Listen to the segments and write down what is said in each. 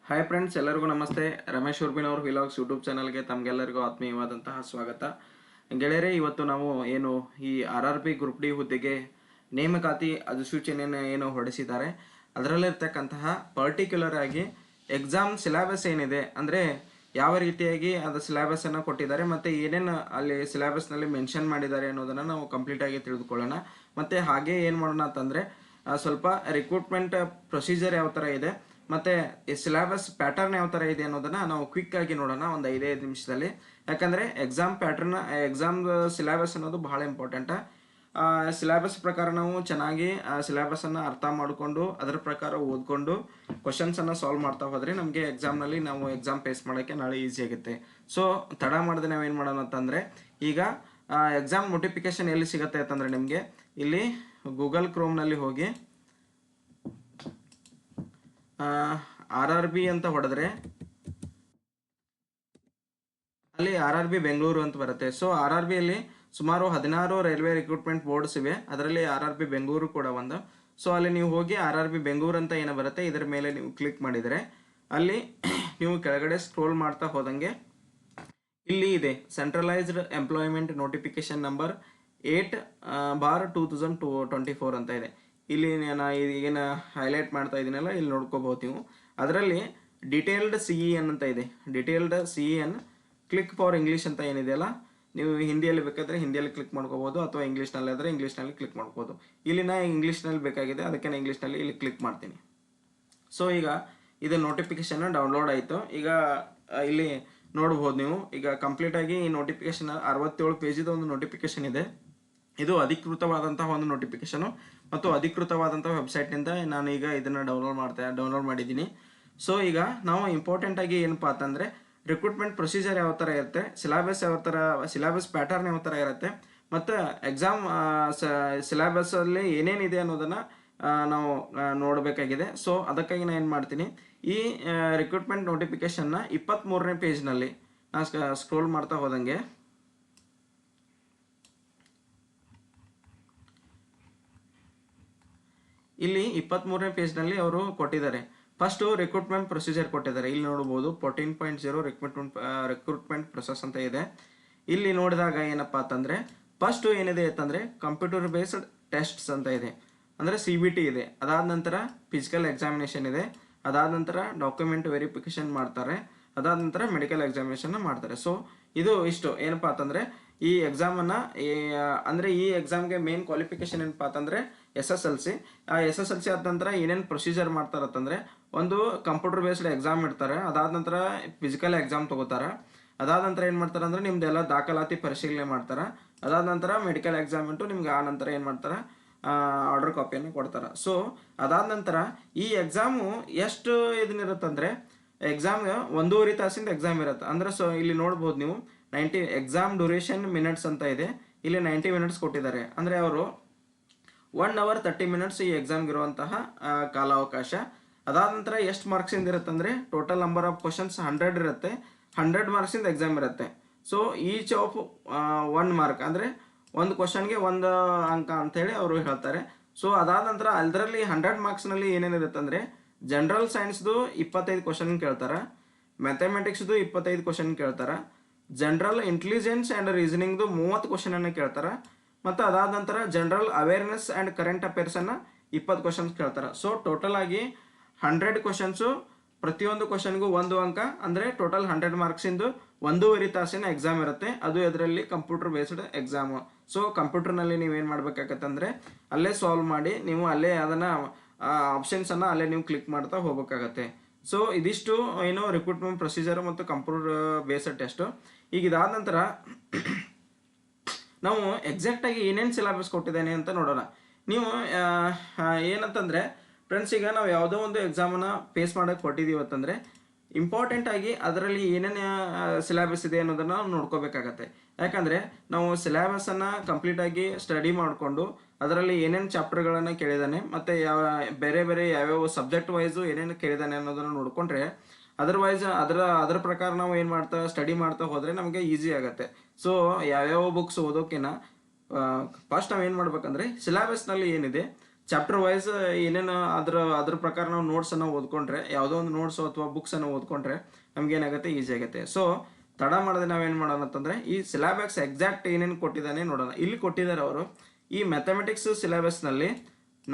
Hi friends, ಎಲ್ಲರಿಗೂ ನಮಸ್ತೆ. Ramesh ಉರ್ಬಿನವ್ರ vlogs YouTube ಚಾನಲ್ಗೆ ತಮಗೆಲ್ಲರಿಗೂ ಆತ್ಮೀಯವಾದಂತಹ ಸ್ವಾಗತ. ಗೆಳೆಯರೇ, ಇವತ್ತು ನಾವು ಏನು ಈ RRB ಗ್ರೂಪ್ ಡಿ ಹುದ್ದೆಗೆ ನೇಮಕಾತಿ ಅಧಿಸೂಚನೆಯನ್ನು ಏನು ಹೊರಡಿಸಿದ್ದಾರೆ, ಅದರಲ್ಲಿರ್ತಕ್ಕಂತಹ ಪರ್ಟಿಕ್ಯುಲರ್ ಆಗಿ ಎಕ್ಸಾಮ್ ಸಿಲೆಬಸ್ ಏನಿದೆ, ಅಂದರೆ ಯಾವ ರೀತಿಯಾಗಿ ಅದು ಸಿಲೆಬಸನ್ನು ಕೊಟ್ಟಿದ್ದಾರೆ ಮತ್ತು ಏನೇನು ಅಲ್ಲಿ ಸಿಲೆಬಸ್ನಲ್ಲಿ ಮೆನ್ಷನ್ ಮಾಡಿದ್ದಾರೆ ಅನ್ನೋದನ್ನು ನಾವು ಕಂಪ್ಲೀಟಾಗಿ ತಿಳಿದುಕೊಳ್ಳೋಣ. ಮತ್ತು ಹಾಗೆ ಏನು ಮಾಡೋಣ ಅಂತಂದರೆ ಸ್ವಲ್ಪ ರಿಕ್ರೂಟ್ಮೆಂಟ್ ಪ್ರೊಸೀಜರ್ ಯಾವ ಥರ ಇದೆ ಮತ್ತು ಈ ಸಿಲೆಬಸ್ ಪ್ಯಾಟರ್ನ್ ಯಾವ ಥರ ಇದೆ ಅನ್ನೋದನ್ನು ನಾವು ಕ್ವಿಕ್ ಆಗಿ ನೋಡೋಣ ಒಂದು 5 ನಿಮಿಷದಲ್ಲಿ. ಯಾಕಂದರೆ ಎಕ್ಸಾಮ್ ಸಿಲೆಬಸ್ ಅನ್ನೋದು ಬಹಳ ಇಂಪಾರ್ಟೆಂಟ್. ಸಿಲೆಬಸ್ ಪ್ರಕಾರ ನಾವು ಚೆನ್ನಾಗಿ ಸಿಲೆಬಸನ್ನು ಅರ್ಥ ಮಾಡಿಕೊಂಡು ಅದರ ಪ್ರಕಾರ ಓದ್ಕೊಂಡು ಕ್ವಶನ್ಸನ್ನು ಸಾಲ್ವ್ ಮಾಡ್ತಾ ಹೋದರೆ ನಮಗೆ ಎಕ್ಸಾಮ್ನಲ್ಲಿ ನಾವು ಎಕ್ಸಾಮ್ ಫೇಸ್ ಮಾಡೋಕ್ಕೆ ನಾಳೆ ಈಸಿ ಆಗುತ್ತೆ. ಸೊ ತಡ ಮಾಡಿದೆ ನಾವೇನು ಮಾಡೋಣ ಅಂತಂದರೆ, ಈಗ ಎಕ್ಸಾಮ್ ನೋಟಿಫಿಕೇಶನ್ ಎಲ್ಲಿ ಸಿಗುತ್ತೆ ಅಂತಂದರೆ, ನಿಮಗೆ ಇಲ್ಲಿ ಗೂಗಲ್ ಕ್ರೋಮ್ನಲ್ಲಿ ಹೋಗಿ RRB ಅಂತ ಹೊಡೆದ್ರೆ ಅಲ್ಲಿ RRB ಬೆಂಗಳೂರು ಅಂತ ಬರುತ್ತೆ. ಸೊ RRBಯಲ್ಲಿ ಸುಮಾರು 16 ರೈಲ್ವೆ ರಿಕ್ರೂಟ್ಮೆಂಟ್ ಬೋರ್ಡ್ಸ್ ಇವೆ. ಅದರಲ್ಲಿ RRB ಬೆಂಗಳೂರು ಕೂಡ ಒಂದು. ಸೊ ಅಲ್ಲಿ ನೀವು ಹೋಗಿ RRB ಬೆಂಗಳೂರು ಅಂತ ಏನು ಬರುತ್ತೆ ಇದರ ಮೇಲೆ ನೀವು ಕ್ಲಿಕ್ ಮಾಡಿದರೆ ಅಲ್ಲಿ ನೀವು ಕೆಳಗಡೆ ಸ್ಕ್ರೋಲ್ ಮಾಡ್ತಾ ಹೋದಂಗೆ ಇಲ್ಲಿ ಇದೆ ಸೆಂಟ್ರಲೈಸ್ಡ್ ಎಂಪ್ಲಾಯ್ಮೆಂಟ್ ನೋಟಿಫಿಕೇಶನ್ ನಂಬರ್ 8/2024 ಅಂತ ಇದೆ. ಇಲ್ಲಿ ನಾನು ಈಗೇನು ಹೈಲೈಟ್ ಮಾಡ್ತಾ ಇದ್ದೀನಲ್ಲ, ಇಲ್ಲಿ ನೋಡ್ಕೋಬಹುದು ನೀವು. ಅದರಲ್ಲಿ ಡಿಟೇಲ್ಡ್ CEN ಅಂತ ಇದೆ. Detailed CEN click for English ಅಂತ ಏನಿದೆಯಲ್ಲ, ನೀವು ಹಿಂದಿಯಲ್ಲಿ ಬೇಕಾದರೆ ಹಿಂದಿಯಲ್ಲಿ ಕ್ಲಿಕ್ ಮಾಡ್ಕೋಬೋದು, ಅಥವಾ ಇಂಗ್ಲೀಷ್ನಲ್ಲಿ ಆದರೆ ಇಂಗ್ಲೀಷ್ನಲ್ಲಿ ಕ್ಲಿಕ್ ಮಾಡ್ಬೋದು. ಇಲ್ಲಿ ನಾ ಇಂಗ್ಲೀಷ್ನಲ್ಲಿ ಬೇಕಾಗಿದೆ, ಅದಕ್ಕೆ ನಾನು ಇಂಗ್ಲೀಷ್ನಲ್ಲಿ ಇಲ್ಲಿ ಕ್ಲಿಕ್ ಮಾಡ್ತೀನಿ. ಸೊ ಈಗ ಇದು ನೋಟಿಫಿಕೇಶನ್ ಡೌನ್ಲೋಡ್ ಆಯಿತು. ಈಗ ಇಲ್ಲಿ ನೋಡ್ಬೋದು ನೀವು. ಈಗ ಕಂಪ್ಲೀಟಾಗಿ ಈ ನೋಟಿಫಿಕೇಶನ್ 67 ಪೇಜಿದ ಒಂದು ನೋಟಿಫಿಕೇಶನ್ ಇದೆ. ಇದು ಅಧಿಕೃತವಾದಂತಹ ಒಂದು ನೋಟಿಫಿಕೇಶನು ಮತ್ತು ಅಧಿಕೃತವಾದಂಥ ವೆಬ್ಸೈಟ್ನಿಂದ ನಾನು ಈಗ ಇದನ್ನು ಡೌನ್ಲೋಡ್ ಮಾಡಿದ್ದೀನಿ. ಸೊ ಈಗ ನಾವು ಇಂಪಾರ್ಟೆಂಟ್ ಆಗಿ ಏನಪ್ಪ ಅಂತಂದರೆ, ರಿಕ್ರೂಟ್ಮೆಂಟ್ ಪ್ರೊಸೀಜರ್ ಯಾವ ಥರ ಇರುತ್ತೆ, ಸಿಲೆಬಸ್ ಪ್ಯಾಟರ್ನ್ ಯಾವ ಥರ ಇರುತ್ತೆ, ಮತ್ತು ಎಕ್ಸಾಮ್ ಸಿಲೆಬಸ್ಸಲ್ಲಿ ಏನೇನಿದೆ ಅನ್ನೋದನ್ನು ನಾವು ನೋಡಬೇಕಾಗಿದೆ. ಸೊ ಅದಕ್ಕಾಗಿ ನಾನು ಏನು ಮಾಡ್ತೀನಿ, ಈ ರಿಕ್ರೂಟ್ಮೆಂಟ್ ನೋಟಿಫಿಕೇಶನ್ನ 23ನೇ ಪೇಜ್ನಲ್ಲಿ ನಾನು ಸ್ಕ್ರೋಲ್ ಮಾಡ್ತಾ ಹೋದಂಗೆ ಇಲ್ಲಿ 23ನೇ ಪೇಜ್ನಲ್ಲಿ ಅವರು ಕೊಟ್ಟಿದ್ದಾರೆ. ಫಸ್ಟು ರಿಕ್ರೂಟ್ಮೆಂಟ್ ಪ್ರೊಸೀಜರ್ ಕೊಟ್ಟಿದ್ದಾರೆ. ಇಲ್ಲಿ ನೋಡ್ಬೋದು 14.0 ರಿಕ್ರೂಟ್ಮೆಂಟ್ ಪ್ರೊಸೆಸ್ ಅಂತ ಇದೆ. ಇಲ್ಲಿ ನೋಡಿದಾಗ ಏನಪ್ಪ ಅಂತಂದರೆ, ಫಸ್ಟು ಏನಿದೆ ಅಂತಂದರೆ ಕಂಪ್ಯೂಟರ್ ಬೇಸ್ಡ್ ಟೆಸ್ಟ್ಸ್ ಅಂತ ಇದೆ, ಅಂದರೆ CBT ಇದೆ. ಅದಾದ ನಂತರ ಫಿಸಿಕಲ್ ಎಕ್ಸಾಮಿನೇಷನ್ ಇದೆ. ಅದಾದ ನಂತರ ಡಾಕ್ಯುಮೆಂಟ್ ವೆರಿಫಿಕೇಷನ್ ಮಾಡ್ತಾರೆ. ಅದಾದ ನಂತರ ಮೆಡಿಕಲ್ ಎಕ್ಸಾಮಿನೇಷನ್ನ ಮಾಡ್ತಾರೆ. ಸೊ ಇದು ಇಷ್ಟು ಏನಪ್ಪ ಅಂತಂದರೆ ಈ ಎಕ್ಸಾಮನ್ನು, ಅಂದರೆ ಈ ಎಕ್ಸಾಮ್ಗೆ ಮೇನ್ ಕ್ವಾಲಿಫಿಕೇಷನ್ ಏನಪ್ಪ ಅಂತಂದರೆ SSLC. ಆ SSLC ಆದ ನಂತರ ಏನೇನು ಪ್ರೊಸೀಜರ್ ಮಾಡ್ತಾರಂತಂದರೆ, ಒಂದು ಕಂಪ್ಯೂಟರ್ ಬೇಸ್ಡ್ ಎಕ್ಸಾಮ್ ಇಡ್ತಾರೆ. ಅದಾದ ನಂತರ ಫಿಸಿಕಲ್ ಎಕ್ಸಾಮ್ ತೊಗೋತಾರೆ. ಅದಾದ ನಂತರ ಏನು ಮಾಡ್ತಾರೆ ಅಂದರೆ ನಿಮ್ದೆಲ್ಲ ದಾಖಲಾತಿ ಪರಿಶೀಲನೆ ಮಾಡ್ತಾರೆ. ಅದಾದ ನಂತರ ಮೆಡಿಕಲ್ ಎಕ್ಸಾಮ್ ಇಟ್ಟು ನಿಮ್ಗೆ ಆ ನಂತರ ಏನು ಮಾಡ್ತಾರೆ, ಆರ್ಡರ್ ಕಾಪಿಯನ್ನು ಕೊಡ್ತಾರೆ. ಸೊ ಅದಾದ ನಂತರ ಈ ಎಕ್ಸಾಮು ಎಷ್ಟು ಇದನ್ನಿರುತ್ತಂದರೆ, ಎಕ್ಸಾಮ್ 1.5 ತಾಸಿಂದ ಎಕ್ಸಾಮ್ ಇರುತ್ತೆ. ಅಂದರೆ ಸೊ ಇಲ್ಲಿ ನೋಡ್ಬೋದು ನೀವು 90 ಎಕ್ಸಾಮ್ ಡ್ಯೂರೇಷನ್ ಮಿನಿಟ್ಸ್ ಅಂತ ಇದೆ. ಇಲ್ಲಿ 90 ಮಿನಿಟ್ಸ್ ಕೊಟ್ಟಿದ್ದಾರೆ. ಅಂದರೆ ಅವರು 1 hour 30 minutes ಈ ಎಕ್ಸಾಮ್ಗೆ ಇರುವಂತಹ ಕಾಲಾವಕಾಶ. ಅದಾದ ನಂತರ ಎಷ್ಟು ಮಾರ್ಕ್ಸಿಂದ ಇರುತ್ತೆ ಅಂದರೆ, ಟೋಟಲ್ ನಂಬರ್ ಆಫ್ ಕ್ವಶನ್ಸ್ 100 ಇರುತ್ತೆ. 100 ಮಾರ್ಕ್ಸಿಂದ ಎಕ್ಸಾಮ್ ಇರುತ್ತೆ. ಸೊ ಈಚ್ ಆಫ್ 1 ಮಾರ್ಕ್, ಅಂದರೆ ಒಂದು ಕ್ವಶನ್ಗೆ 1 ಅಂಕ ಅಂಥೇಳಿ ಅವರು ಹೇಳ್ತಾರೆ. ಸೊ ಅದಾದ ನಂತರ ಅದರಲ್ಲಿ 100 ಮಾರ್ಕ್ಸ್ನಲ್ಲಿ ಏನೇನಿರುತ್ತೆ ಅಂದರೆ, ಜನರಲ್ ಸೈನ್ಸ್ದು 25 ಕ್ವಶನ್ ಕೇಳ್ತಾರೆ, ಮ್ಯಾಥಮೆಟಿಕ್ಸ್ದು 25 ಕ್ವಶನ್ ಕೇಳ್ತಾರೆ, ಜನರಲ್ ಇಂಟೆಲಿಜೆನ್ಸ್ ಆ್ಯಂಡ್ ರೀಸನಿಂಗ್ದು 30 ಕ್ವಶನನ್ನು ಕೇಳ್ತಾರೆ, ಮತ್ತು ಅದಾದ ನಂತರ ಜನರಲ್ ಅವೇರ್ನೆಸ್ ಆ್ಯಂಡ್ ಕರೆಂಟ್ ಅಫೇರ್ಸನ್ನು 20 ಕ್ವಶನ್ಸ್ ಕೇಳ್ತಾರೆ. ಸೊ ಟೋಟಲ್ ಆಗಿ 100 ಕ್ವಶನ್ಸು, ಪ್ರತಿಯೊಂದು ಕ್ವಶನ್ಗೂ 1 ಅಂಕ, ಅಂದರೆ ಟೋಟಲ್ 100 ಮಾರ್ಕ್ಸಿಂದು 1.5 ತಾಸಿನ ಎಕ್ಸಾಮ್ ಇರುತ್ತೆ. ಅದು ಇದರಲ್ಲಿ ಕಂಪ್ಯೂಟರ್ ಬೇಸ್ಡ್ ಎಕ್ಸಾಮು. ಸೊ ಕಂಪ್ಯೂಟರ್ನಲ್ಲಿ ನೀವೇನು ಮಾಡಬೇಕಾಗತ್ತೆ ಅಂದರೆ, ಅಲ್ಲೇ ಸಾಲ್ವ್ ಮಾಡಿ ನೀವು ಅಲ್ಲೇ ಅದನ್ನು ಆಪ್ಷನ್ಸನ್ನು ಅಲ್ಲೇ ನೀವು ಕ್ಲಿಕ್ ಮಾಡ್ತಾ ಹೋಗಬೇಕಾಗತ್ತೆ. ಸೊ ಇದಿಷ್ಟು ಏನು ರಿಕ್ರೂಟ್ಮೆಂಟ್ ಪ್ರೊಸೀಜರ್ ಮತ್ತು ಕಂಪ್ಯೂಟರ್ ಬೇಸ್ಡ್ ಟೆಸ್ಟು. ಈಗ ಇದಾದ ನಂತರ ನಾವು ಎಕ್ಸಾಕ್ಟಾಗಿ ಏನೇನು ಸಿಲೆಬಸ್ ಕೊಟ್ಟಿದ್ದೇನೆ ಅಂತ ನೋಡೋಣ. ನೀವು ಏನಂತಂದರೆ ಫ್ರೆಂಡ್ಸ್, ಈಗ ನಾವು ಯಾವುದೋ ಒಂದು ಎಕ್ಸಾಮನ್ನು ಫೇಸ್ ಮಾಡೋಕ್ಕೆ ಹೊಟ್ಟಿದ್ದೀವಿ ಅಂತಂದರೆ, ಇಂಪಾರ್ಟೆಂಟ್ ಆಗಿ ಅದರಲ್ಲಿ ಏನೇನು ಸಿಲೆಬಸ್ ಇದೆ ಅನ್ನೋದನ್ನು ನಾವು ನೋಡ್ಕೋಬೇಕಾಗತ್ತೆ. ಯಾಕಂದರೆ ನಾವು ಸಿಲೆಬಸನ್ನು ಕಂಪ್ಲೀಟಾಗಿ ಸ್ಟಡಿ ಮಾಡಿಕೊಂಡು ಅದರಲ್ಲಿ ಏನೇನು ಚಾಪ್ಟರ್ಗಳನ್ನು ಕೇಳಿದ್ದಾನೆ ಮತ್ತು ಬೇರೆ ಯಾವ್ಯಾವ ಸಬ್ಜೆಕ್ಟ್ ವೈಸು ಏನೇನು ಕೇಳಿದ್ದಾನೆ ಅನ್ನೋದನ್ನು ನೋಡಿಕೊಂಡ್ರೆ, ಅದರ ಪ್ರಕಾರ ನಾವು ಏನು ಸ್ಟಡಿ ಮಾಡ್ತಾ ಹೋದರೆ ನಮಗೆ ಈಸಿ ಆಗುತ್ತೆ. ಸೊ ಯಾವ್ಯಾವ ಬುಕ್ಸ್ ಓದೋಕ್ಕಿಂತ ಫಸ್ಟ್ ನಾವು ಏನು ಮಾಡ್ಬೇಕಂದ್ರೆ, ಸಿಲೆಬಸ್ನಲ್ಲಿ ಏನಿದೆ ಚಾಪ್ಟರ್ ವೈಸ್ ಏನೇನು ಅದ್ರ ಪ್ರಕಾರ ನಾವು ನೋಟ್ಸನ್ನು ಓದ್ಕೊಂಡ್ರೆ, ಯಾವುದೋ ಒಂದು ನೋಟ್ಸ್ ಅಥವಾ ಬುಕ್ಸನ್ನು ಓದ್ಕೊಂಡ್ರೆ ನಮ್ಗೆ ಏನಾಗುತ್ತೆ, ಈಸಿ ಆಗುತ್ತೆ. ಸೊ ತಡ ಮಾಡದೆ ನಾವೇನು ಮಾಡೋಣ ಅಂತಂದರೆ ಈ ಸಿಲೆಬಸ್ ಎಕ್ಸಾಕ್ಟ್ ಏನೇನು ಕೊಟ್ಟಿದ್ದಾನೆ ನೋಡೋಣ. ಇಲ್ಲಿ ಕೊಟ್ಟಿದ್ದಾರೆ ಅವರು ಈ ಮ್ಯಾಥಮೆಟಿಕ್ಸ್ ಸಿಲೆಬಸ್ನಲ್ಲಿ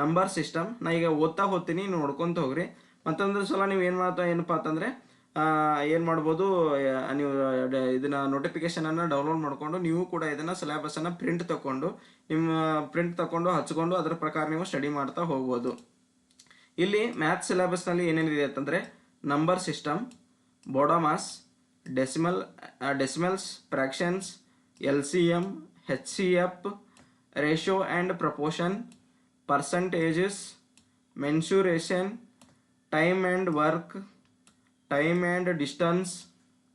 ನಂಬರ್ ಸಿಸ್ಟಮ್. ನಾ ಈಗ ಓದ್ತಾ ಹೋಗ್ತೀನಿ, ನೋಡ್ಕೊತ ಹೋಗ್ರಿ. ಮತ್ತೊಂದು ಸಲ ನೀವು ಏನಪ್ಪ ಅಂತಂದರೆ ಏನು ಮಾಡ್ಬೋದು, ನೀವು ಇದನ್ನು ನೋಟಿಫಿಕೇಷನನ್ನು ಡೌನ್ಲೋಡ್ ಮಾಡಿಕೊಂಡು ನೀವು ಕೂಡ ಇದನ್ನು ಸಿಲೆಬಸನ್ನು ಪ್ರಿಂಟ್ ತಗೊಂಡು ಹಚ್ಕೊಂಡು ಅದರ ಪ್ರಕಾರ ನೀವು ಸ್ಟಡಿ ಮಾಡ್ತಾ ಹೋಗ್ಬೋದು. ಇಲ್ಲಿ ಮ್ಯಾಥ್ಸ್ ಸಿಲೆಬಸ್ನಲ್ಲಿ ಏನೇನಿದೆ ಅಂತಂದರೆ number system, BODMAS, decimals, fractions, LCM, HCF, ratio and proportion, percentages, mensuration, time and work, time and distance,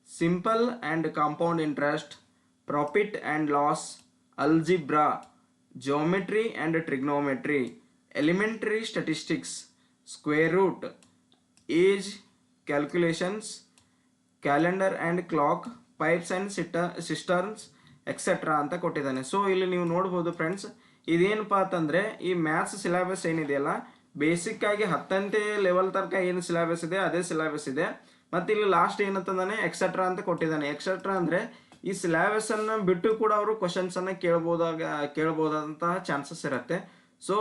simple and compound interest, profit and loss, algebra, geometry and trigonometry, elementary statistics, square root, age calculations, calendar and clock, pipes and cisterns, etcetera ಅಂತ ಕೊಟ್ಟಿದ್ದಾನೆ. So ಇಲ್ಲಿ ನೀವು ನೋಡ್ಬೋದು friends, ಇದೇನಪ್ಪ ಅಂತಂದರೆ ಈ maths syllabus ಏನಿದೆಯಲ್ಲ basic ಆಗಿ 10ನೇ ಲೆವೆಲ್ ತನಕ ಏನು ಸಿಲೆಬಸ್ ಇದೆ ಅದೇ ಸಿಲೆಬಸ್ ಇದೆ. ಮತ್ತು ಇಲ್ಲಿ ಲಾಸ್ಟ್ ಏನಂತಂದಾನೆ ಎಕ್ಸೆಟ್ರಾ ಅಂತ ಕೊಟ್ಟಿದ್ದಾನೆ. ಎಕ್ಸೆಟ್ರಾ ಅಂದರೆ ಈ ಸಿಲೆಬಸನ್ನು ಬಿಟ್ಟು ಕೂಡ ಅವರು ಕ್ವಶನ್ಸನ್ನು ಕೇಳ್ಬೋದಾದಂತಹ ಚಾನ್ಸಸ್ ಇರುತ್ತೆ. ಸೊ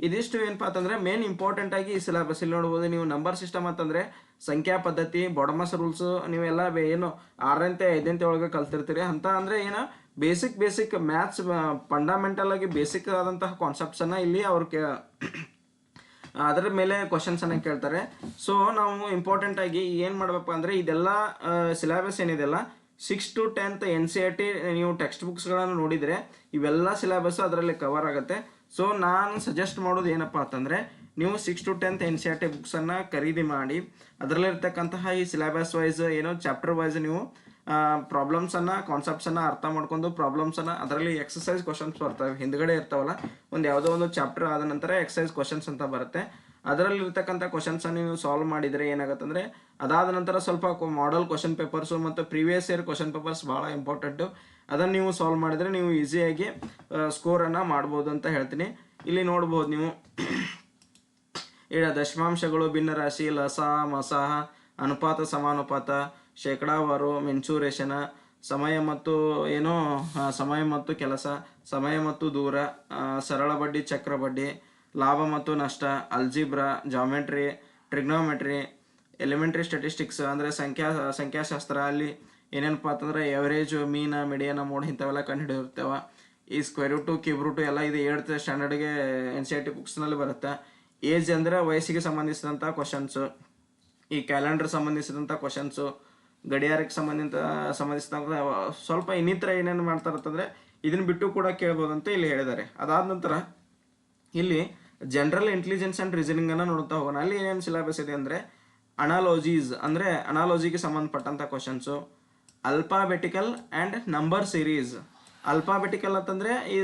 ಇದಿಷ್ಟು ಏನಪ್ಪ ಅಂತಂದರೆ ಮೇನ್ ಇಂಪಾರ್ಟೆಂಟ್ ಆಗಿ ಈ ಸಿಲೆಬಸ್. ಇಲ್ಲಿ ನೋಡ್ಬೋದು ನೀವು ನಂಬರ್ ಸಿಸ್ಟಮ್ ಅಂತಂದರೆ ಸಂಖ್ಯಾ ಪದ್ಧತಿ, ಬೊಡಮಸ್ ರೂಲ್ಸು ನೀವೆಲ್ಲ ಏನು 6ನೇ 5ನೇ ಒಳಗೆ ಕಲ್ತಿರ್ತೀರಿ ಅಂತ. ಅಂದರೆ ಏನು ಬೇಸಿಕ್ ಮ್ಯಾಥ್ಸ್ ಫಂಡಮೆಂಟಲ್ ಆಗಿ ಬೇಸಿಕ್ ಆದಂತಹ ಕಾನ್ಸೆಪ್ಟ್ಸನ್ನು ಇಲ್ಲಿ ಅವ್ರು ಅದರ ಮೇಲೆ ಕ್ವಶನ್ಸನ್ನು ಕೇಳ್ತಾರೆ. ಸೊ ನಾವು ಇಂಪಾರ್ಟೆಂಟ್ ಆಗಿ ಏನು ಮಾಡಬೇಕು ಅಂದರೆ ಇದೆಲ್ಲ ಸಿಲೆಬಸ್ ಏನಿದೆಲ್ಲ 6 to 10th NCERT ನೀವು ಟೆಕ್ಸ್ಟ್ ಬುಕ್ಸ್ಗಳನ್ನು ನೋಡಿದರೆ ಇವೆಲ್ಲ ಸಿಲೆಬಸ್ ಅದರಲ್ಲಿ ಕವರ್ ಆಗುತ್ತೆ. ಸೊ ನಾನು ಸಜೆಸ್ಟ್ ಮಾಡೋದು ಏನಪ್ಪ ಅಂತಂದರೆ ನೀವು 6 to 10th NCERT ಬುಕ್ಸನ್ನು ಖರೀದಿ ಮಾಡಿ ಅದರಲ್ಲಿರ್ತಕ್ಕಂತಹ ಈ ಸಿಲೆಬಸ್ ವೈಸ್ ಏನೋ ಚಾಪ್ಟರ್ ವೈಸ್ ನೀವು ಪ್ರಾಬ್ಲಮ್ಸನ್ನು ಕಾನ್ಸೆಪ್ಟ್ಸನ್ನು ಅರ್ಥ ಮಾಡ್ಕೊಂಡು ಪ್ರಾಬ್ಲಮ್ಸನ್ನು ಅದರಲ್ಲಿ ಎಕ್ಸಸೈಸ್ ಕ್ವಶನ್ಸ್ ಬರ್ತವೆ ಹಿಂದ್ಗಡೆ ಇರ್ತಾವಲ್ಲ, ಒಂದು ಯಾವುದೋ ಒಂದು ಚಾಪ್ಟರ್ ಆದ ನಂತರ ಎಕ್ಸಸೈಸ್ ಕ್ವಶನ್ಸ್ ಅಂತ ಬರುತ್ತೆ. ಅದರಲ್ಲಿರ್ತಕ್ಕಂಥ ಕ್ವಶನ್ಸನ್ನು ನೀವು ಸಾಲ್ವ್ ಮಾಡಿದರೆ ಏನಾಗುತ್ತೆ ಅಂದರೆ ಅದಾದ ನಂತರ ಸ್ವಲ್ಪ ಮಾಡೆಲ್ ಕ್ವಶನ್ ಪೇಪರ್ಸು ಮತ್ತು ಪ್ರೀವಿಯಸ್ ಇಯರ್ ಕ್ವಶನ್ ಪೇಪರ್ಸ್ ಭಾಳ ಇಂಪಾರ್ಟೆಂಟು. ಅದನ್ನು ನೀವು ಸಾಲ್ವ್ ಮಾಡಿದರೆ ನೀವು ಈಸಿಯಾಗಿ ಸ್ಕೋರನ್ನು ಮಾಡ್ಬೋದು ಅಂತ ಹೇಳ್ತೀನಿ. ಇಲ್ಲಿ ನೋಡ್ಬೋದು ನೀವು ದಶಮಾಂಶಗಳು, ಭಿನ್ನರಾಶಿ, ಲಸ ಮಸಹ, ಅನುಪಾತ ಸಮಾನುಪಾತ, ಶೇಕಡಾವಾರು, ಮೆನ್ಸುರೇಷನ್, ಸಮಯ ಮತ್ತು ಕೆಲಸ, ಸಮಯ ಮತ್ತು ದೂರ, ಸರಳ ಬಡ್ಡಿ, ಚಕ್ರ ಬಡ್ಡಿ, ಲಾಭ ಮತ್ತು ನಷ್ಟ, algebra, geometry, trigonometry, elementary statistics ಅಂದರೆ ಸಂಖ್ಯಾಶಾಸ್ತ್ರ. ಅಲ್ಲಿ ಏನೇನಪ್ಪ ಅಂತಂದರೆ ಎವರೇಜು, ಮೀನ, ಮಿಡಿಯನ, ಮೋಡ್ ಇಂಥವೆಲ್ಲ ಕಂಡುಹಿಡಿದಿರ್ತೇವೆ. ಈ ಸ್ಕ್ವೇರ್ ರೂಟು, ಕ್ಯೂಬ್ ರೂಟು ಎಲ್ಲ ಇದು 8th ಸ್ಟ್ಯಾಂಡರ್ಡ್ಗೆ NCERT ಬುಕ್ಸ್ನಲ್ಲಿ ಬರುತ್ತೆ. ಏಜ್ ಅಂದರೆ ವಯಸ್ಸಿಗೆ ಸಂಬಂಧಿಸಿದಂಥ ಕ್ವಶನ್ಸು, ಈ ಕ್ಯಾಲೆಂಡರ್ ಸಂಬಂಧಿಸಿದಂಥ ಕ್ವಶನ್ಸು, ಗಡಿಯಾರಕ್ಕೆ ಸಂಬಂಧಿಸಿದಂಥ ಸ್ವಲ್ಪ ಇನ್ನಿತರ ಏನೇನು ಮಾಡ್ತಾರೆ ಅಂತಂದರೆ ಇದನ್ನು ಬಿಟ್ಟು ಕೂಡ ಕೇಳ್ಬೋದು ಅಂತ ಇಲ್ಲಿ ಹೇಳಿದ್ದಾರೆ. ಅದಾದ ನಂತರ ಇಲ್ಲಿ ಜನರಲ್ ಇಂಟೆಲಿಜೆನ್ಸ್ ಆ್ಯಂಡ್ ರೀಸನಿಂಗನ್ನು ನೋಡ್ತಾ ಹೋಗೋಣ. ಅಲ್ಲಿ ಏನೇನು ಸಿಲೆಬಸ್ ಇದೆ ಅಂದರೆ ಅನಾಲೋಜೀಸ್ ಅಂದರೆ ಅನಾಲೋಜಿಗೆ ಸಂಬಂಧಪಟ್ಟಂಥ questions, alphabetical and number series. Alphabetical ಅಂತಂದರೆ ಈ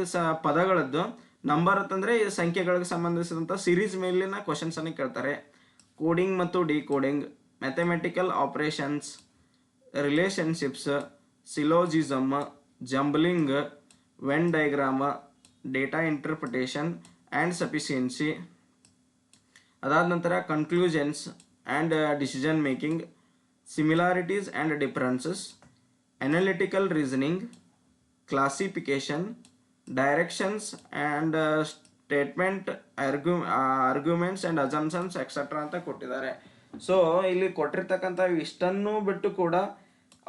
ಪದಗಳದ್ದು, ನಂಬರ್ ಅಂತಂದರೆ ಈ ಸಂಖ್ಯೆಗಳಿಗೆ ಸಂಬಂಧಿಸಿದಂಥ ಸೀರೀಸ್ ಮೇಲಿನ ಕ್ವಶನ್ಸನ್ನು ಕೇಳ್ತಾರೆ. ಕೋಡಿಂಗ್ ಮತ್ತು decoding, mathematical operations, relationships, syllogism, jumbling, Venn diagram, data interpretation and sufficiency. ಅದಾದ ನಂತರ conclusions and decision making, similarities and differences, analytical reasoning, classification, directions and statement, arguments and assumptions etcetera ಅಂತ ಕೊಟ್ಟಿದ್ದಾರೆ. So ಇಲ್ಲಿ ಕೊಟ್ಟಿರ್ತಕ್ಕಂಥ ಇಷ್ಟನ್ನು ಬಿಟ್ಟು ಕೂಡ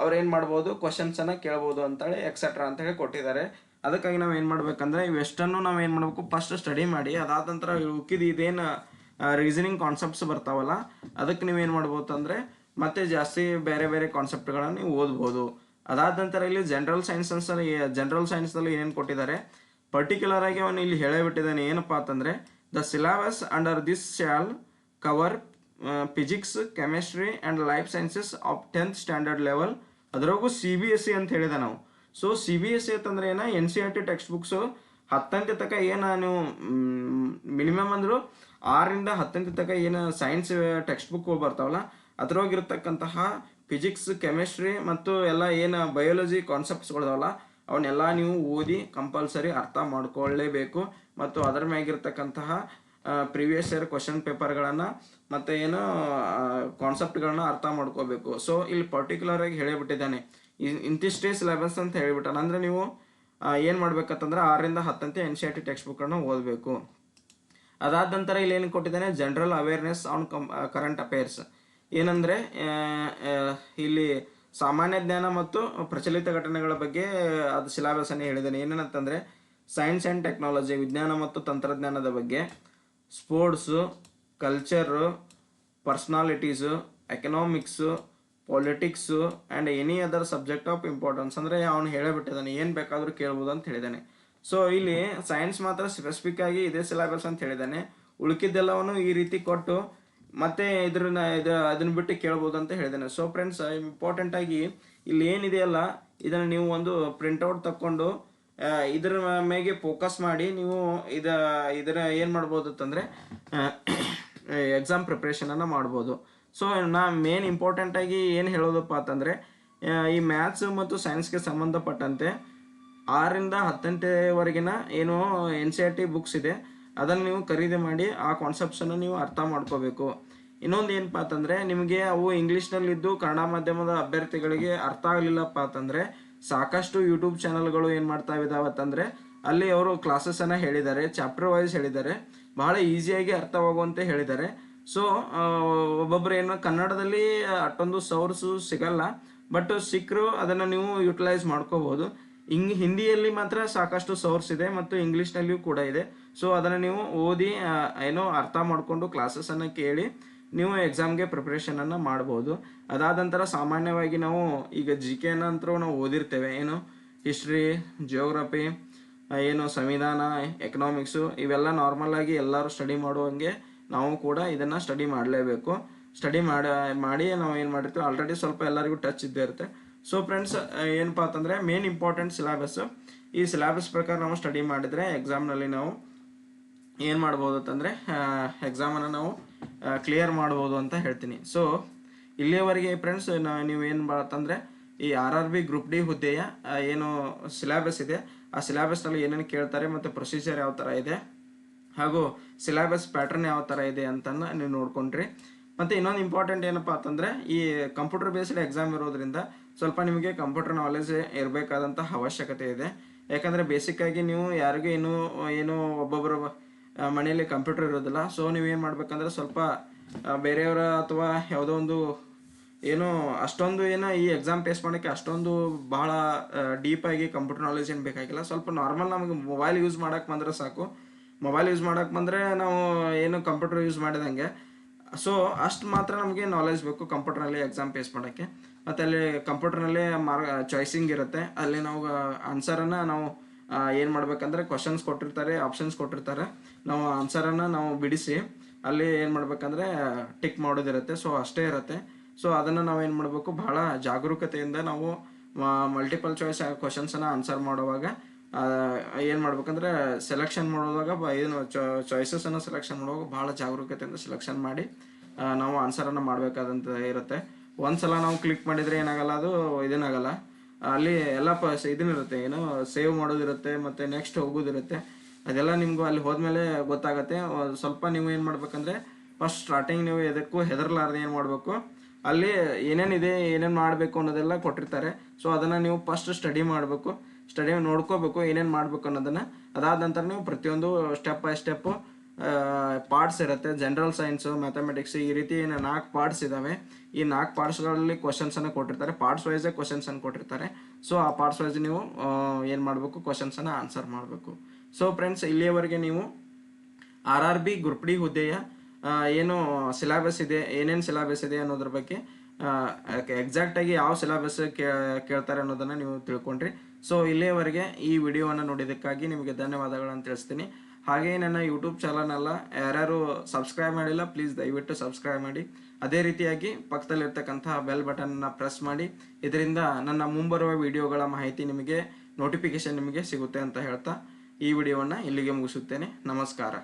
ಅವ್ರೇನು ಮಾಡ್ಬೋದು, ಕ್ವಶನ್ಸನ್ನು ಕೇಳ್ಬೋದು ಅಂತೇಳಿ ಎಕ್ಸೆಟ್ರಾ ಅಂತೇಳಿ ಕೊಟ್ಟಿದ್ದಾರೆ. ಅದಕ್ಕಾಗಿ ನಾವು ಏನು ಮಾಡ್ಬೇಕಂದ್ರೆ ಇವೆಷ್ಟನ್ನು ನಾವು ಏನು ಮಾಡಬೇಕು, ಫಸ್ಟ್ ಸ್ಟಡಿ ಮಾಡಿ ಅದಾದ ನಂತರ ಉಕ್ಕಿದ ಇದೇನು ರೀಸನಿಂಗ್ ಕಾನ್ಸೆಪ್ಟ್ಸ್ ಬರ್ತಾವಲ್ಲ ಅದಕ್ಕೆ ನೀವೇನು ಮಾಡ್ಬೋದು ಅಂದರೆ ಮತ್ತೆ ಜಾಸ್ತಿ ಬೇರೆ ಬೇರೆ ಕಾನ್ಸೆಪ್ಟ್ಗಳನ್ನು ನೀವು ಓದ್ಬೋದು. ಅದಾದ ನಂತರ ಇಲ್ಲಿ ಜನರಲ್ ಸೈನ್ಸ್ನಲ್ಲಿ ಏನೇನು ಕೊಟ್ಟಿದ್ದಾರೆ ಪರ್ಟಿಕ್ಯುಲರ್ ಆಗಿ ಅವನು ಇಲ್ಲಿ ಹೇಳೇಬಿಟ್ಟಿದ್ದಾನೆ. ಏನಪ್ಪ ಅಂತಂದರೆ the syllabus under this shall cover physics, chemistry and life sciences of 10th standard level. ಅದರಾಗೂ CBSE ಅಂತ ಹೇಳಿದೆ ನಾವು. ಸೊ CBSE ಅಂತಂದ್ರೆ ಏನ, NCERT ಟೆಕ್ಸ್ಟ್ ಬುಕ್ಸು 10th ತನಕ ಏನು ನೀವು ಮಿನಿಮಮ್ ಅಂದರೂ 6ರಿಂದ 10th ತನಕ ಏನು ಸೈನ್ಸ್ ಟೆಕ್ಸ್ಟ್ ಬುಕ್ಗಳು ಬರ್ತಾವಲ್ಲ ಅದರೊಳಗಿರ್ತಕ್ಕಂತಹ ಫಿಸಿಕ್ಸ್, ಕೆಮಿಸ್ಟ್ರಿ ಮತ್ತು ಎಲ್ಲ ಏನು ಬಯೋಲಜಿ ಕಾನ್ಸೆಪ್ಟ್ಸ್ಗಳಿದಾವಲ್ಲ ಅವನ್ನೆಲ್ಲ ನೀವು ಓದಿ ಕಂಪಲ್ಸರಿ ಅರ್ಥ ಮಾಡ್ಕೊಳ್ಳೇಬೇಕು. ಮತ್ತು ಅದರ ಮ್ಯಾಗಿರ್ತಕ್ಕಂತಹ ಪ್ರಿವಿಯಸ್ ಇಯರ್ ಕ್ವಶನ್ ಪೇಪರ್ಗಳನ್ನು ಮತ್ತು ಏನು ಕಾನ್ಸೆಪ್ಟ್ಗಳನ್ನ ಅರ್ಥ ಮಾಡ್ಕೋಬೇಕು. ಸೊ ಇಲ್ಲಿ ಪರ್ಟಿಕ್ಯುಲರ್ ಆಗಿ ಹೇಳಿಬಿಟ್ಟಿದ್ದಾನೆ, ಇಂತಿಷ್ಟೇ ಸಿಲೆಬಸ್ ಅಂತ ಹೇಳಿಬಿಟ್ಟಾನೆ. ಅಂದರೆ ನೀವು ಏನು ಮಾಡ್ಬೇಕಂತಂದ್ರೆ 6ರಿಂದ 10 NCERT ಟೆಕ್ಸ್ಟ್ ಬುಕ್ಕನ್ನು ಓದಬೇಕು. ಅದಾದ ನಂತರ ಇಲ್ಲಿ ಏನು ಕೊಟ್ಟಿದ್ದಾನೆ, general awareness on current affairs. ಏನಂದರೆ ಇಲ್ಲಿ ಸಾಮಾನ್ಯ ಜ್ಞಾನ ಮತ್ತು ಪ್ರಚಲಿತ ಘಟನೆಗಳ ಬಗ್ಗೆ ಅದು ಸಿಲೆಬಸನ್ನು ಹೇಳಿದ್ದಾನೆ. ಏನೇನಂತಂದರೆ ಸೈನ್ಸ್ ಆ್ಯಂಡ್ ಟೆಕ್ನಾಲಜಿ, ವಿಜ್ಞಾನ ಮತ್ತು ತಂತ್ರಜ್ಞಾನದ ಬಗ್ಗೆ, sports, culture, personalities, economics, politics and any other subject of importance. ಅಂದರೆ ಅವನು ಹೇಳಿಬಿಟ್ಟಿದ್ದಾನೆ, ಏನು ಬೇಕಾದರೂ ಕೇಳ್ಬೋದು ಅಂತ ಹೇಳಿದ್ದಾನೆ. ಸೊ ಇಲ್ಲಿ ಸೈನ್ಸ್ ಮಾತ್ರ ಸ್ಪೆಸಿಫಿಕ್ ಆಗಿ ಇದೇ ಸಿಲೆಬಸ್ ಅಂತ ಹೇಳಿದ್ದಾನೆ. ಉಳುಕಿದ್ದೆಲ್ಲವನ್ನು ಈ ರೀತಿ ಕೊಟ್ಟು ಮತ್ತೆ ಅದನ್ನು ಬಿಟ್ಟು ಕೇಳ್ಬೋದು ಅಂತ ಹೇಳಿದ್ದಾನೆ. ಸೊ ಫ್ರೆಂಡ್ಸ್, ಇಂಪಾರ್ಟೆಂಟಾಗಿ ಇಲ್ಲಿ ಏನಿದೆಯಲ್ಲ ಇದನ್ನು ನೀವು ಒಂದು ಪ್ರಿಂಟೌಟ್ ತಕ್ಕೊಂಡು ಇದ್ರ ಮೇಲೆ ಫೋಕಸ್ ಮಾಡಿ ನೀವು ಇದರ ಏನು ಮಾಡ್ಬೋದು ಅಂತಂದರೆ ಎಕ್ಸಾಮ್ ಪ್ರಿಪ್ರೇಷನನ್ನು ಮಾಡ್ಬೋದು. ಸೊ ಮೇನ್ ಇಂಪಾರ್ಟೆಂಟಾಗಿ ಏನು ಹೇಳೋದಪ್ಪ ಅಂತಂದರೆ ಈ ಮ್ಯಾಥ್ಸ್ ಮತ್ತು ಸೈನ್ಸ್ಗೆ ಸಂಬಂಧಪಟ್ಟಂತೆ 6ರಿಂದ 10ವರೆಗಿನ ಏನು NCERT ಬುಕ್ಸ್ ಇದೆ ಅದನ್ನು ನೀವು ಖರೀದಿ ಮಾಡಿ ಆ ಕಾನ್ಸೆಪ್ಟ್ಸನ್ನು ನೀವು ಅರ್ಥ ಮಾಡ್ಕೋಬೇಕು. ಇನ್ನೊಂದು ಏನಪ್ಪ ಅಂತಂದರೆ ನಿಮಗೆ ಅವು ಇಂಗ್ಲೀಷ್ನಲ್ಲಿದ್ದು ಕನ್ನಡ ಮಾಧ್ಯಮದ ಅಭ್ಯರ್ಥಿಗಳಿಗೆ ಅರ್ಥ ಆಗಲಿಲ್ಲಪ್ಪ ಅಂತಂದರೆ ಸಾಕಷ್ಟು ಯೂಟ್ಯೂಬ್ ಚಾನಲ್ಗಳು ಏನು ಮಾಡ್ತಾ ಇದ್ದಾವತ್ತಂದರೆ ಅಲ್ಲಿ ಅವರು ಕ್ಲಾಸಸನ್ನು ಹೇಳಿದ್ದಾರೆ, ಚಾಪ್ಟರ್ ವೈಸ್ ಹೇಳಿದ್ದಾರೆ, ಬಹಳ ಈಸಿಯಾಗಿ ಅರ್ಥವಾಗುವಂತೆ ಹೇಳಿದ್ದಾರೆ. ಸೊ ಒಬ್ಬೊಬ್ಬರು ಏನು ಕನ್ನಡದಲ್ಲಿ ಅಷ್ಟೊಂದು ಸೋರ್ಸು ಸಿಗಲ್ಲ, ಬಟ್ ಸಿಕ್ಕರು ಅದನ್ನು ನೀವು ಯುಟಿಲೈಸ್ ಮಾಡ್ಕೋಬೋದು. ಹಿಂದಿಯಲ್ಲಿ ಮಾತ್ರ ಸಾಕಷ್ಟು ಸೋರ್ಸ್ ಇದೆ ಮತ್ತು ಇಂಗ್ಲೀಷ್ನಲ್ಲಿಯೂ ಕೂಡ ಇದೆ. ಸೊ ಅದನ್ನು ನೀವು ಓದಿ ಏನೋ ಅರ್ಥ ಮಾಡಿಕೊಂಡು ಕ್ಲಾಸಸನ್ನು ಕೇಳಿ ನೀವು ಎಕ್ಸಾಮ್ಗೆ ಪ್ರಿಪ್ರೇಷನನ್ನು ಮಾಡ್ಬೋದು. ಅದಾದ ನಂತರ ಸಾಮಾನ್ಯವಾಗಿ ನಾವು ಈಗ GK ನಂತರ ನಾವು ಓದಿರ್ತೇವೆ, ಏನು ಹಿಸ್ಟ್ರಿ, ಜಿಯೋಗ್ರಫಿ, ಏನು ಸಂವಿಧಾನ, ಎಕನಾಮಿಕ್ಸು, ಇವೆಲ್ಲ ನಾರ್ಮಲ್ ಆಗಿ ಎಲ್ಲರೂ ಸ್ಟಡಿ ಮಾಡುವಂಗೆ ನಾವು ಕೂಡ ಇದನ್ನು ಸ್ಟಡಿ ಮಾಡಲೇಬೇಕು. ಸ್ಟಡಿ ಮಾಡಿ ನಾವು ಏನು ಮಾಡಿರ್ತೀವಿ ಆಲ್ರೆಡಿ ಸ್ವಲ್ಪ ಎಲ್ಲರಿಗೂ ಟಚ್ ಇದ್ದೇ ಇರುತ್ತೆ. ಸೊ ಫ್ರೆಂಡ್ಸ್, ಏನಪ್ಪ ಅಂತಂದರೆ ಮೇನ್ ಇಂಪಾರ್ಟೆಂಟ್ ಸಿಲೆಬಸ್ಸು, ಈ ಸಿಲೆಬಸ್ ಪ್ರಕಾರ ನಾವು ಸ್ಟಡಿ ಮಾಡಿದರೆ ಎಕ್ಸಾಮ್ನಲ್ಲಿ ನಾವು ಏನು ಮಾಡ್ಬೋದು ಅಂತಂದರೆ ಎಕ್ಸಾಮನ್ನು ನಾವು ಕ್ಲಿಯರ್ ಮಾಡ್ಬೋದು ಅಂತ ಹೇಳ್ತೀನಿ. ಸೊ ಇಲ್ಲಿಯವರೆಗೆ ಫ್ರೆಂಡ್ಸ್ ನೀವು ಏನು ಅಂತಂದರೆ ಈ RRB ಗ್ರೂಪ್ ಡಿ ಹುದ್ದೆಯ ಏನು ಸಿಲೆಬಸ್ ಇದೆ ಆ ಸಿಲೆಬಸ್ನಲ್ಲಿ ಏನೇನು ಕೇಳ್ತಾರೆ ಮತ್ತು ಪ್ರೊಸೀಜರ್ ಯಾವ ಥರ ಇದೆ ಹಾಗೂ ಸಿಲೆಬಸ್ ಪ್ಯಾಟರ್ನ್ ಯಾವ ಥರ ಇದೆ ಅಂತನ್ನು ನೀವು ನೋಡ್ಕೊಂಡ್ರಿ. ಮತ್ತು ಇನ್ನೊಂದು ಇಂಪಾರ್ಟೆಂಟ್ ಏನಪ್ಪ ಅಂತಂದರೆ ಈ ಕಂಪ್ಯೂಟರ್ ಬೇಸ್ಡ್ ಎಕ್ಸಾಮ್ ಇರೋದ್ರಿಂದ ಸ್ವಲ್ಪ ನಿಮಗೆ ಕಂಪ್ಯೂಟರ್ ನಾಲೆಜ್ ಇರಬೇಕಾದಂಥ ಅವಶ್ಯಕತೆ ಇದೆ. ಯಾಕಂದರೆ ಬೇಸಿಕ್ಕಾಗಿ ನೀವು ಯಾರಿಗೂ ಏನು ಒಬ್ಬೊಬ್ಬರು ಮನೆಯಲ್ಲಿ ಕಂಪ್ಯೂಟರ್ ಇರೋದಿಲ್ಲ. ಸೊ ನೀವೇನು ಮಾಡ್ಬೇಕಂದ್ರೆ ಸ್ವಲ್ಪ ಬೇರೆಯವರ ಅಥವಾ ಯಾವುದೋ ಒಂದು ಏನು ಅಷ್ಟೊಂದು ಈ ಎಕ್ಸಾಮ್ ಫೇಸ್ ಮಾಡೋಕ್ಕೆ ಅಷ್ಟೊಂದು ಭಾಳ ಡೀಪಾಗಿ ಕಂಪ್ಯೂಟರ್ ನಾಲೆಜ್ ಏನು ಬೇಕಾಗಿಲ್ಲ. ಸ್ವಲ್ಪ ನಾರ್ಮಲ್ ನಮಗೆ ಮೊಬೈಲ್ ಯೂಸ್ ಮಾಡೋಕ್ಕೆ ಬಂದರೆ ಸಾಕು. ಮೊಬೈಲ್ ಯೂಸ್ ಮಾಡೋಕ್ಕೆ ಬಂದರೆ ನಾವು ಏನು ಕಂಪ್ಯೂಟರ್ ಯೂಸ್ ಮಾಡಿದಂಗೆ. ಸೊ ಅಷ್ಟು ಮಾತ್ರ ನಮಗೆ ನಾಲೆಜ್ ಬೇಕು ಕಂಪ್ಯೂಟರ್ನಲ್ಲಿ ಎಕ್ಸಾಮ್ ಫೇಸ್ ಮಾಡೋಕ್ಕೆ. ಮತ್ತು ಅಲ್ಲಿ ಕಂಪ್ಯೂಟರ್ನಲ್ಲಿ ಚಾಯ್ಸಿಂಗ್ ಇರುತ್ತೆ, ಅಲ್ಲಿ ನಾವು ಆನ್ಸರನ್ನು ನಾವು ಏನು ಮಾಡ್ಬೇಕಂದ್ರೆ ಕ್ವಶನ್ಸ್ ಕೊಟ್ಟಿರ್ತಾರೆ, ಆಪ್ಷನ್ಸ್ ಕೊಟ್ಟಿರ್ತಾರೆ, ನಾವು ಆನ್ಸರನ್ನು ನಾವು ಬಿಡಿಸಿ ಅಲ್ಲಿ ಏನು ಮಾಡ್ಬೇಕಂದ್ರೆ ಟಿಕ್ ಮಾಡೋದಿರುತ್ತೆ. ಸೊ ಅಷ್ಟೇ ಇರುತ್ತೆ. ಸೊ ಅದನ್ನು ನಾವು ಏನು ಮಾಡಬೇಕು, ಬಹಳ ಜಾಗರೂಕತೆಯಿಂದ ನಾವು ಮಲ್ಟಿಪಲ್ ಚಾಯ್ಸ್ ಕ್ವಶನ್ಸನ್ನು ಆನ್ಸರ್ ಮಾಡುವಾಗ ಏನು ಮಾಡ್ಬೇಕಂದ್ರೆ ಸೆಲೆಕ್ಷನ್ ಮಾಡುವಾಗ ಏನು ಚಾಯ್ಸಸನ್ನು ಸೆಲೆಕ್ಷನ್ ಮಾಡುವಾಗ ಭಾಳ ಜಾಗರೂಕತೆಯಿಂದ ಸೆಲೆಕ್ಷನ್ ಮಾಡಿ ನಾವು ಆನ್ಸರನ್ನು ಮಾಡಬೇಕಾದಂಥ ಇರುತ್ತೆ. ಒಂದು ಸಲ ನಾವು ಕ್ಲಿಕ್ ಮಾಡಿದರೆ ಏನಾಗಲ್ಲ, ಅದು ಇದೇನಾಗಲ್ಲ, ಅಲ್ಲಿ ಎಲ್ಲ ಇದನ್ನಿರುತ್ತೆ, ಏನು ಸೇವ್ ಮಾಡೋದಿರುತ್ತೆ ಮತ್ತು ನೆಕ್ಸ್ಟ್ ಹೋಗೋದಿರುತ್ತೆ. ಅದೆಲ್ಲ ನಿಮಗೂ ಅಲ್ಲಿ ಹೋದ್ಮೇಲೆ ಗೊತ್ತಾಗುತ್ತೆ. ಸ್ವಲ್ಪ ನೀವು ಏನು ಮಾಡ್ಬೇಕಂದ್ರೆ ಫಸ್ಟ್ ಸ್ಟಾರ್ಟಿಂಗ್ ನೀವು ಎದಕ್ಕೂ ಹೆದರ್ಲಾರ್ದೆ ಏನು ಮಾಡಬೇಕು, ಅಲ್ಲಿ ಏನೇನಿದೆ ಏನೇನು ಮಾಡಬೇಕು ಅನ್ನೋದೆಲ್ಲ ಕೊಟ್ಟಿರ್ತಾರೆ. ಸೊ ಅದನ್ನು ನೀವು ಫಸ್ಟ್ ಸ್ಟಡಿ ಮಾಡಬೇಕು, ಸ್ಟಡಿ ನೋಡ್ಕೋಬೇಕು ಏನೇನು ಮಾಡಬೇಕು ಅನ್ನೋದನ್ನು. ಅದಾದ ನಂತರ ನೀವು ಪ್ರತಿಯೊಂದು ಸ್ಟೆಪ್ ಬೈ ಸ್ಟೆಪ್ಪು ಪಾರ್ಟ್ಸ್ ಇರುತ್ತೆ, ಜನರಲ್ ಸೈನ್ಸು, ಮ್ಯಾಥಮೆಟಿಕ್ಸ್, ಈ ರೀತಿ 4 ಪಾರ್ಟ್ಸ್ ಇದ್ದಾವೆ. ಈ 4 ಪಾರ್ಟ್ಸ್ಗಳಲ್ಲಿ ಕ್ವಶನ್ಸನ್ನು ಕೊಟ್ಟಿರ್ತಾರೆ, ಪಾರ್ಟ್ಸ್ ವೈಸೇ ಕ್ವಶನ್ಸನ್ನು ಕೊಟ್ಟಿರ್ತಾರೆ. ಸೊ ಆ ಪಾರ್ಟ್ಸ್ ವೈಸ್ ನೀವು ಏನು ಮಾಡಬೇಕು, ಕ್ವಶನ್ಸನ್ನು ಆನ್ಸರ್ ಮಾಡಬೇಕು. ಸೊ ಫ್ರೆಂಡ್ಸ್, ಇಲ್ಲಿಯವರೆಗೆ ನೀವು RRB ಗ್ರೂಪ್ ಡಿ ಹುದ್ದೆಯ ಏನು ಸಿಲೆಬಸ್ ಇದೆ, ಏನೇನು ಸಿಲೆಬಸ್ ಇದೆ ಅನ್ನೋದ್ರ ಬಗ್ಗೆ ಎಕ್ಸಾಕ್ಟಾಗಿ ಯಾವ ಸಿಲೆಬಸ್ ಕೇಳ್ತಾರೆ ಅನ್ನೋದನ್ನು ನೀವು ತಿಳ್ಕೊಂಡ್ರಿ. ಸೊ ಇಲ್ಲಿಯವರೆಗೆ ಈ ವಿಡಿಯೋವನ್ನು ನೋಡಿದ್ದಕ್ಕಾಗಿ ನಿಮಗೆ ಧನ್ಯವಾದಗಳನ್ನು ತಿಳಿಸ್ತೀನಿ. ಹಾಗೆಯೇ ನನ್ನ ಯೂಟ್ಯೂಬ್ ಚಾನಲ್ನೆಲ್ಲ ಯಾರ್ಯಾರು ಸಬ್ಸ್ಕ್ರೈಬ್ ಮಾಡಿಲ್ಲ ಪ್ಲೀಸ್ ದಯವಿಟ್ಟು ಸಬ್ಸ್ಕ್ರೈಬ್ ಮಾಡಿ. ಅದೇ ರೀತಿಯಾಗಿ ಪಕ್ಕದಲ್ಲಿರ್ತಕ್ಕಂಥ ಬೆಲ್ ಬಟನ್ನ ಪ್ರೆಸ್ ಮಾಡಿ. ಇದರಿಂದ ನನ್ನ ಮುಂಬರುವ ವಿಡಿಯೋಗಳ ಮಾಹಿತಿ ನಿಮಗೆ ನೋಟಿಫಿಕೇಶನ್ ನಿಮಗೆ ಸಿಗುತ್ತೆ ಅಂತ ಹೇಳ್ತಾ ಈ ವಿಡಿಯೋವನ್ನು ಇಲ್ಲಿಗೆ ಮುಗಿಸುತ್ತೇನೆ. ನಮಸ್ಕಾರ.